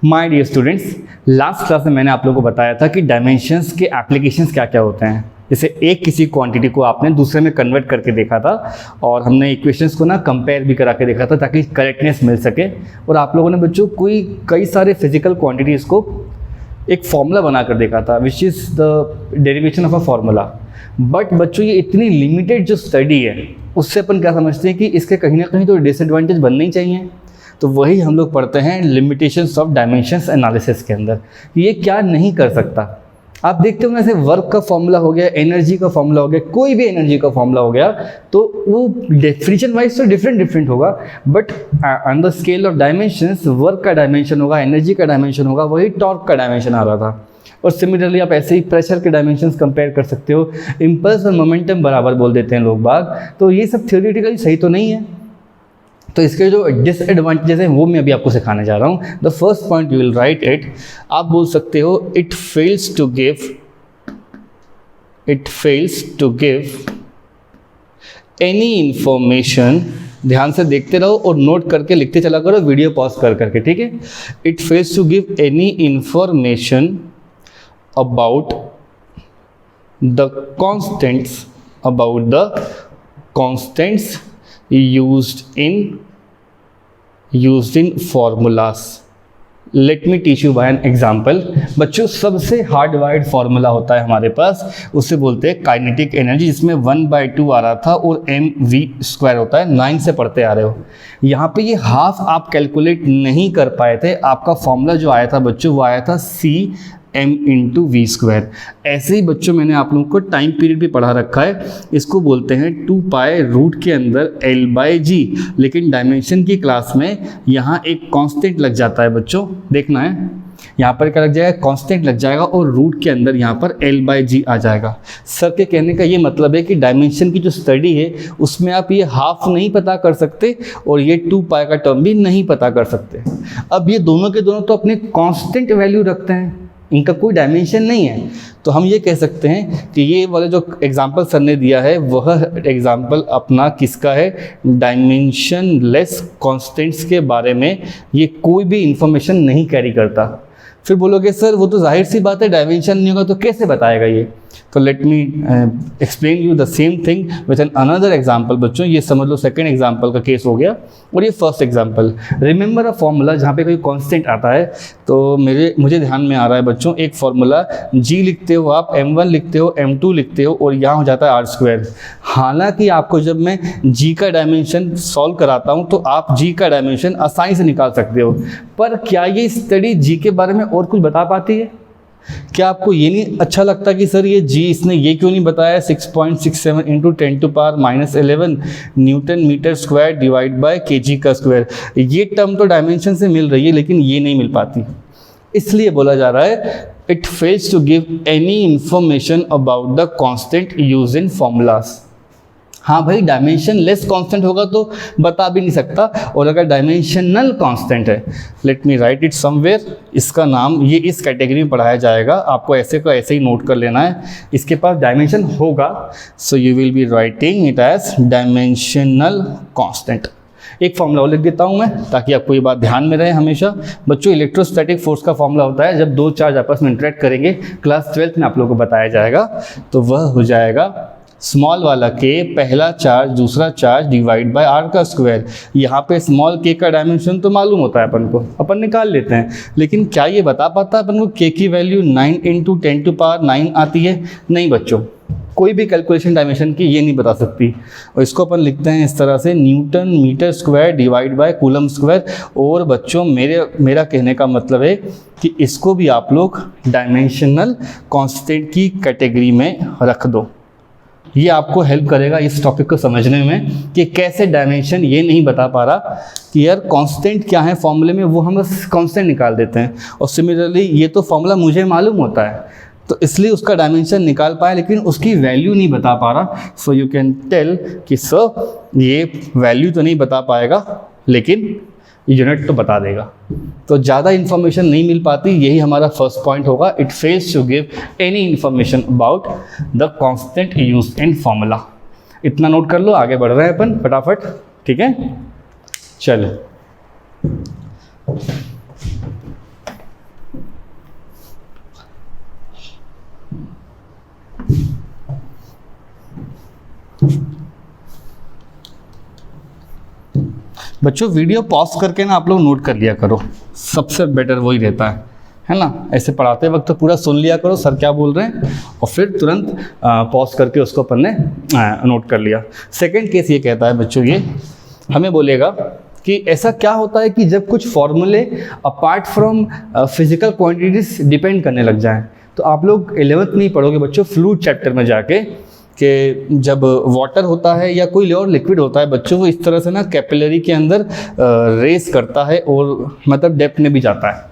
My dear students, last class में मैंने आप लोगों को बताया था कि डायमेंशंस के एप्लीकेशंस क्या क्या होते हैं। जैसे एक किसी क्वांटिटी को आपने दूसरे में कन्वर्ट करके देखा था और हमने इक्वेशंस को ना कंपेयर भी करा के देखा था ताकि करेक्टनेस मिल सके। और आप लोगों ने बच्चों कई सारे फिजिकल क्वांटिटीज़ को एक फॉर्मूला बनाकर देखा था, which is the derivation of a formula. But बच्चों ये इतनी लिमिटेड जो स्टडी है उससे अपन क्या समझते हैं कि इसके कहीं ना कहीं तो डिसएडवांटेज बनने ही चाहिए। तो वही हम लोग पढ़ते हैं लिमिटेशंस ऑफ डायमेंशंस एनालिसिस के अंदर, ये क्या नहीं कर सकता। आप देखते हो जैसे वर्क का फॉर्मूला हो गया, एनर्जी का फॉर्मूला हो गया, कोई भी एनर्जी का फॉर्मूला हो गया, तो वो डेफिनेशन वाइज तो डिफरेंट होगा, but on the scale of dimensions work का डायमेंशन होगा, एनर्जी का डायमेंशन होगा, वही टॉर्क का डायमेंशन आ रहा था। और सिमिलरली आप ऐसे ही प्रेशर के डायमेंशंस कंपेयर कर सकते हो। इम्पल्स और मोमेंटम बराबर बोल देते हैं लोग बाग, तो ये सब थियोरेटिकली सही तो नहीं है। तो इसके जो डिसएडवांटेजेस हैं वो मैं अभी आपको सिखाने जा रहा हूँ। The first point you will write it, आप बोल सकते हो it fails to give any information. ध्यान से देखते रहो और नोट करके लिखते चला करो, वीडियो पॉज कर करके, ठीक है। It fails to give any information about the constants used in formulas. Let me teach you by an example. बच्चों सबसे हार्ड वाइड फार्मूला होता है हमारे पास, उससे बोलते हैं काइनेटिक एनर्जी, जिसमें 1/2 आ रहा था और mv² होता है, 9 से पढ़ते आ रहे हो। यहाँ पे ये हाफ आप कैलकुलेट नहीं कर पाए थे। आपका फॉर्मूला जो आया था बच्चों वो आया था cm/v²। ऐसे ही बच्चों मैंने आप लोगों को टाइम पीरियड भी पढ़ा रखा है, इसको बोलते हैं 2π रूट के अंदर l/g। लेकिन डायमेंशन की क्लास में यहाँ एक कांस्टेंट लग जाता है बच्चों, देखना है यहाँ पर क्या लग जाएगा, कांस्टेंट लग जाएगा और रूट के अंदर यहाँ पर l/g आ जाएगा। सर के कहने का ये मतलब है कि डायमेंशन की जो स्टडी है उसमें आप ये हाफ नहीं पता कर सकते और ये 2π का टर्म भी नहीं पता कर सकते। अब ये दोनों के दोनों तो अपने कांस्टेंट वैल्यू रखते हैं, इनका कोई डायमेंशन नहीं है। तो हम ये कह सकते हैं कि ये वाला जो एग्जाम्पल सर ने दिया है वह एग्जाम्पल अपना किसका है, डायमेंशन लेस कॉन्स्टेंट्स के बारे में ये कोई भी इंफॉर्मेशन नहीं कैरी करता। फिर बोलोगे सर वो तो जाहिर सी बात है डायमेंशन नहीं होगा तो कैसे बताएगा ये। तो let me explain you the same thing with an another example. बच्चों ये समझ लो सेकेंड एग्जाम्पल का केस हो गया और ये first example. Remember a formula, जहाँ पे कोई कांस्टेंट आता है तो मुझे ध्यान में आ रहा है बच्चों, एक फॉर्मूला g लिखते हो आप, m1 लिखते हो, m2 लिखते हो और यहाँ हो जाता है r²। हालांकि आपको जब मैं g का डायमेंशन सॉल्व कराता हूँ तो आप g का डायमेंशन आसानी से निकाल सकते हो, पर क्या ये स्टडी g के बारे में और कुछ बता पाती है? क्या आपको ये नहीं अच्छा लगता कि सर ये g इसने ये क्यों नहीं बताया 6.67 × 10⁻11 newton meter square divide by kg का स्क्वायर। ये टर्म तो डायमेंशन से मिल रही है लेकिन ये नहीं मिल पाती, इसलिए बोला जा रहा है it fails to give any information about the constant use in formulas. हाँ भाई, डायमेंशन लेस कांस्टेंट होगा तो बता भी नहीं सकता, और अगर डायमेंशनल कांस्टेंट है, let me right it somewhere, इसका नाम ये इस कैटेगरी में पढ़ाया जाएगा, आपको ऐसे को ऐसे ही नोट कर लेना है। इसके पास डायमेंशन होगा, so you will be writing it as dimensional constant. एक फॉर्मूला और लिख देता हूँ मैं ताकि आपको ये बात ध्यान में रहे हमेशा। बच्चों इलेक्ट्रोस्टैटिक फोर्स का फॉर्मूला होता है जब दो चार्ज आपस में इंटरेक्ट करेंगे, क्लास 12th में आप लोगों को बताया जाएगा। तो वह हो जाएगा स्मॉल वाला k पहला चार्ज दूसरा चार्ज डिवाइड बाय r का स्क्वायर। यहाँ पे स्मॉल k का डायमेंशन तो मालूम होता है अपन को, अपन निकाल लेते हैं, लेकिन क्या ये बता पाता है अपन को k की वैल्यू 9 × 10⁻9 आती है? नहीं बच्चों, कोई भी कैलकुलेशन डायमेंशन की ये नहीं बता सकती। और इसको अपन लिखते हैं इस तरह से, newton meter square divide by coulomb square. और बच्चों मेरा कहने का मतलब है कि इसको भी आप लोग डायमेंशनल कांस्टेंट की कैटेगरी में रख दो। ये आपको हेल्प करेगा इस टॉपिक को समझने में कि कैसे डायमेंशन ये नहीं बता पा रहा कि यार कांस्टेंट क्या है फॉर्मूले में, वो हम बस कांस्टेंट निकाल देते हैं। और सिमिलरली ये तो फॉर्मूला मुझे मालूम होता है तो इसलिए उसका डायमेंशन निकाल पाया लेकिन उसकी वैल्यू नहीं बता पा रहा। सो यू कैन टेल कि सर ये वैल्यू तो नहीं बता पाएगा लेकिन यूनिट तो बता देगा। तो ज़्यादा इन्फॉर्मेशन नहीं मिल पाती, यही हमारा फर्स्ट पॉइंट होगा। It fails to give any information about the constant used in formula. इतना नोट कर लो, आगे बढ़ रहे हैं अपन फटाफट, ठीक है। चलो बच्चों वीडियो पॉज करके ना आप लोग नोट कर लिया करो, सबसे बेटर वही रहता है ना। ऐसे पढ़ाते वक्त तो पूरा सुन लिया करो सर क्या बोल रहे हैं और फिर तुरंत पॉज करके उसको अपन ने नोट कर लिया। सेकंड केस ये कहता है बच्चों, ये हमें बोलेगा कि ऐसा क्या होता है कि जब कुछ फॉर्मूले apart from physical quantities depend करने लग जाएं। तो आप लोग 11th में ही पढ़ोगे बच्चों फ्लूइड चैप्टर में जाके कि जब वाटर होता है या कोई और लिक्विड होता है बच्चों, वो इस तरह से ना कैपिलरी के अंदर रेस करता है और मतलब डेप्थ में भी जाता है।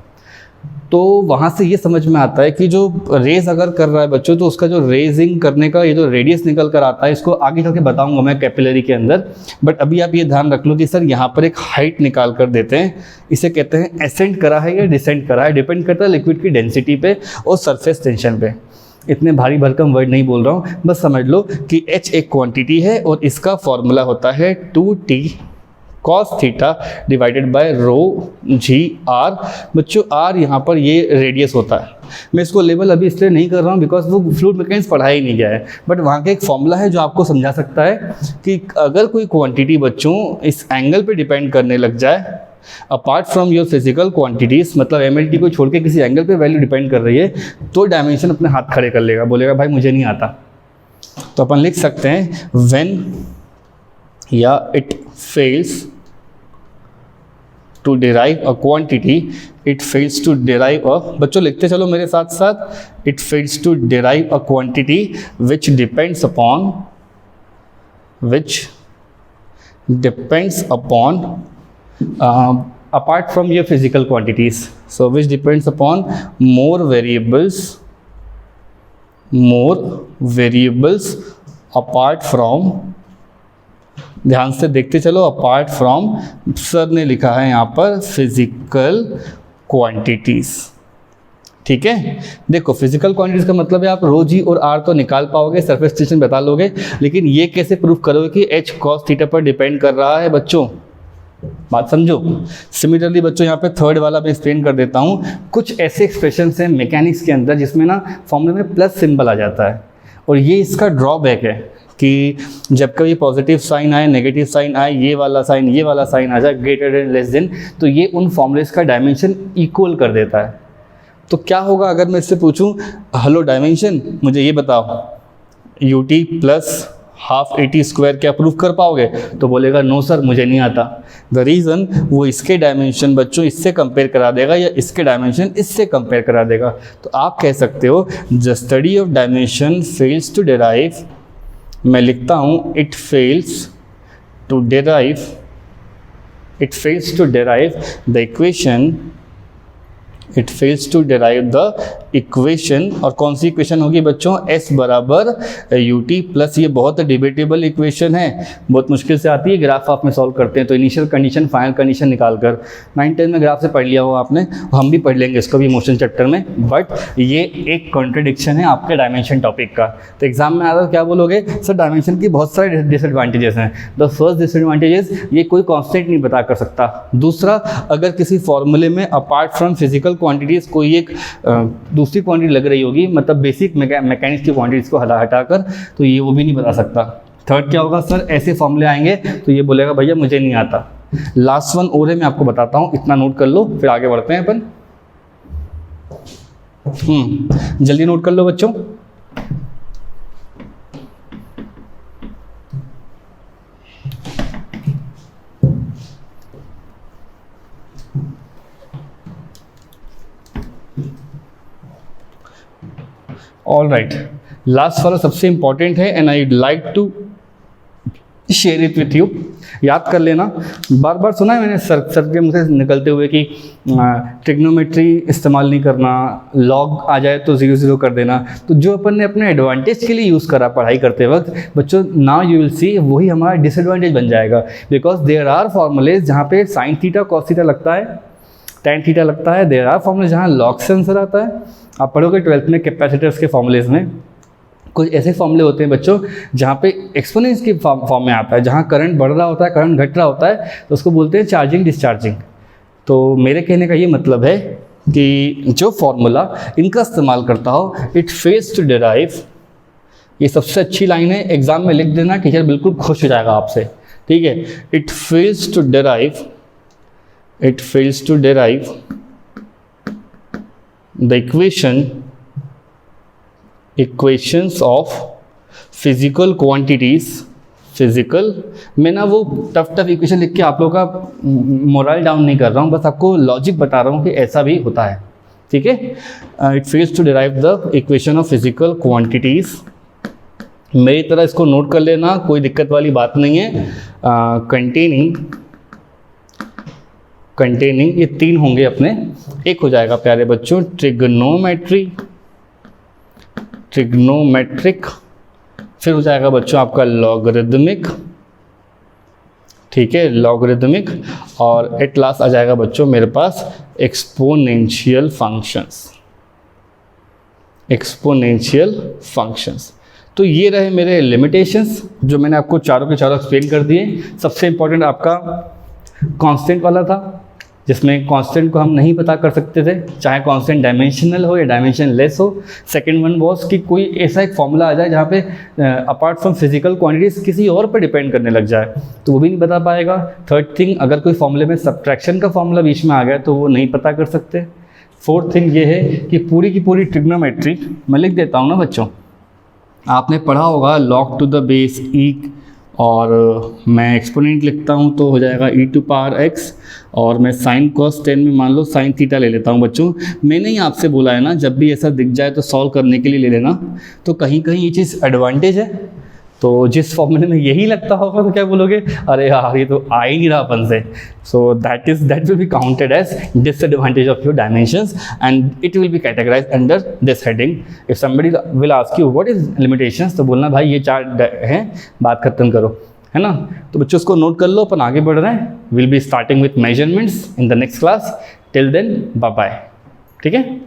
तो वहाँ से ये समझ में आता है कि जो रेज अगर कर रहा है बच्चों, तो उसका जो रेजिंग करने का ये जो रेडियस निकल कर आता है, इसको आगे चल के बताऊंगा मैं कैपिलरी के अंदर। बट अभी आप ये ध्यान रख लो कि सर यहाँ पर एक हाइट निकाल कर देते हैं, इसे कहते हैं एसेंड करा है या डिसेंड करा है, डिपेंड करता है लिक्विड की डेंसिटी पे और सरफेस टेंशन पे। इतने भारी भरकम वर्ड नहीं बोल रहा हूँ, बस समझ लो कि h एक क्वांटिटी है और इसका फॉर्मूला होता है 2t cos theta divided by rho g r. बच्चों r यहाँ पर ये रेडियस होता है। मैं इसको लेवल अभी इसलिए नहीं कर रहा हूँ बिकॉज वो फ्लूइड मैकेनिक्स पढ़ाया ही नहीं गया है, बट वहाँ का एक फॉर्मूला है जो आपको समझा सकता है कि अगर कोई क्वांटिटी बच्चों इस एंगल पे डिपेंड करने लग जाए apart from your physical quantities, मतलब एमएलटी को छोड़ के किसी एंगल पे वैल्यू डिपेंड कर रही है, तो डायमेंशन अपने हाथ खड़े कर लेगा, बोलेगा भाई मुझे नहीं आता। तो अपन लिख सकते हैं व्हेन या it fails to derive a quantity, it fails to derive a, बच्चों लिखते चलो मेरे साथ साथ, it fails to derive a quantity which depends upon apart from your physical quantities, so which depends upon more variables apart from, ध्यान से देखते चलो, अपार्ट फ्रॉम सर ने लिखा है यहाँ पर फिजिकल क्वांटिटीज। ठीक है, देखो फिजिकल क्वांटिटीज का मतलब है आप रो जी और आर तो निकाल पाओगे, सरफेस टेंशन बता लोगे, लेकिन ये कैसे प्रूव करोगे कि h cos थीटा पर डिपेंड कर रहा है बच्चों, बात समझो। सिमिलरली बच्चों यहाँ पे थर्ड वाला मैं एक्सप्लेन कर देता हूँ। कुछ ऐसे एक्सप्रेशंस हैं मैकेनिक्स के अंदर जिसमें ना फॉर्मूले में प्लस सिंबल आ जाता है, और ये इसका ड्रॉबैक है कि जब कभी पॉजिटिव साइन आए, नेगेटिव साइन आए, ये वाला साइन आ जाए ग्रेटर देन लेस देन, तो ये उन फॉर्मूलेस का डायमेंशन इक्वल कर देता है। तो क्या होगा अगर मैं इससे पूछूं हेलो डायमेंशन मुझे ये बताओ, U T plus half eighty square क्या प्रूफ कर पाओगे, तो बोलेगा नो सर मुझे नहीं आता। द रीज़न वो इसके डायमेंशन बच्चों इससे कंपेयर करा देगा या इसके डायमेंशन इससे कंपेयर करा देगा। तो आप कह सकते हो the study of dimension fails to derive, मैं लिखता हूँ it fails to derive the equation, it fails to derive the equation. और कौन सी इक्वेशन होगी बच्चों, s बराबर यू टी प्लस, ये बहुत डिबेटेबल इक्वेशन है, बहुत मुश्किल से आती है, ग्राफ आप में सॉल्व करते हैं तो इनिशियल कंडीशन फाइनल कंडीशन निकाल कर 9-10 में ग्राफ से पढ़ लिया हो आपने, हम भी पढ़ लेंगे इसको भी मोशन चैप्टर में, बट ये एक कॉन्ट्रडिक्शन है आपके डायमेंशन टॉपिक का। तो एग्जाम में आता क्या बोलोगे, सर डायमेंशन की बहुत सारे डिसएडवांटेजेस हैं। द फर्स्ट डिसएडवांटेजेस, ये कोई कॉन्स्टेंट नहीं बता कर सकता। दूसरा, अगर किसी फॉर्मूले में अपार्ट फ्रॉम फिजिकल क्वांटिटीज़ कोई एक दूसरी क्वांटिटी लग रही होगी, मतलब बेसिक मैकेनिक्स की क्वांटिटीज़ को हटाकर, तो ये वो भी नहीं बता सकता। थर्ड क्या होगा सर, ऐसे फॉर्मूले आएंगे तो ये बोलेगा भैया मुझे नहीं आता। लास्ट वन और है, मैं आपको बताता हूँ, इतना नोट कर लो फिर आगे बढ़ते हैं अपन। जल्दी नोट कर लो बच्चों। ऑल राइट, लास्ट वाला सबसे इंपॉर्टेंट है and I like to share it with you. याद कर लेना, बार बार सुना है मैंने सर के मुँह से निकलते हुए कि ट्रिग्नोमेट्री इस्तेमाल नहीं करना, लॉग आ जाए तो 0-0 कर देना। तो जो अपन ने अपने एडवांटेज के लिए यूज़ करा पढ़ाई करते वक्त बच्चों, नाउ यू विल सी वही हमारा डिसएडवांटेज बन जाएगा, बिकॉज देयर आर फॉर्मूलेज जहाँ पे साइन थीटा कॉस थीटा लगता है, टैन थीटा लगता है। देयर आर फॉर्मूले जहाँ लॉग से आंसर आता है। आप पढ़ोगे 12th में कैपेसिटर्स के फॉर्मूलेज में कुछ ऐसे फॉर्मूले होते हैं बच्चों जहाँ पे एक्सपोनेंस की फॉर्म में आता है, जहाँ करंट बढ़ रहा होता है, करंट घट रहा होता है, तो उसको बोलते हैं चार्जिंग डिस्चार्जिंग। तो मेरे कहने का ये मतलब है कि जो फॉर्मूला इनका इस्तेमाल करता हो, इट फेल्स टू डिराइव, ये सबसे अच्छी लाइन है, एग्जाम में लिख देना, टीचर बिल्कुल खुश हो जाएगा आपसे। ठीक है, it fails to derive the equations of physical quantities. मैं ना वो टफ इक्वेशन लिख के आप लोगों का मोरल डाउन नहीं कर रहा हूँ, बस आपको लॉजिक बता रहा हूँ कि ऐसा भी होता है, ठीक है। It fails to derive the equation of physical quantities. मेरी तरह इसको नोट कर लेना, कोई दिक्कत वाली बात नहीं है। कंटेनिंग ये 3 होंगे अपने, एक हो जाएगा प्यारे बच्चों ट्रिग्नोमेट्रिक, फिर हो जाएगा बच्चों आपका लॉगरिदमिक, ठीक है, लॉगरिदमिक, और एट लास्ट आ जाएगा बच्चों मेरे पास एक्सपोनेंशियल फंक्शंस। तो ये रहे मेरे लिमिटेशंस जो मैंने आपको चारों के चारों एक्सप्लेन कर दिए। सबसे इंपॉर्टेंट आपका कांस्टेंट वाला था, जिसमें कांस्टेंट को हम नहीं पता कर सकते थे, चाहे कांस्टेंट डायमेंशनल हो या डायमेंशन लेस हो। सेकंड वन वॉज कि कोई ऐसा एक फॉर्मूला आ जाए जहाँ पे अपार्ट फ्रॉम फिजिकल क्वांटिटीज किसी और पर डिपेंड करने लग जाए, तो वो भी नहीं बता पाएगा। थर्ड थिंग, अगर कोई फॉर्मूले में सब्ट्रैक्शन का फॉर्मूला बीच में आ गया तो वो नहीं पता कर सकते। फोर्थ थिंग ये है कि पूरी की पूरी ट्रिग्नोमेट्री, मैं लिख देता हूँ ना बच्चों, आपने पढ़ा होगा log to the base e, और मैं एक्सपोनेंट लिखता हूँ तो हो जाएगा e टू पावर x, और मैं साइन cos 10 में मान लो साइन थीटा ले लेता हूँ। बच्चों मैंने ही आपसे बोला है ना, जब भी ऐसा दिख जाए तो सॉल्व करने के लिए ले लेना। तो कहीं कहीं ये चीज़ एडवांटेज है, तो जिस फॉर्मूले में यही लगता होगा तो क्या बोलोगे, अरे यार ये तो आ ही नहीं रहा अपन से। So that will be counted as disadvantage of your dimensions and it will be categorize under this heading. If somebody will ask you what is limitations, तो बोलना भाई ये 4 हैं, बात खत्म करो, है ना। तो बच्चों उसको नोट कर लो, अपन आगे बढ़ रहे हैं। Will be starting with measurements in the next class. Till then bye bye, ठीक है।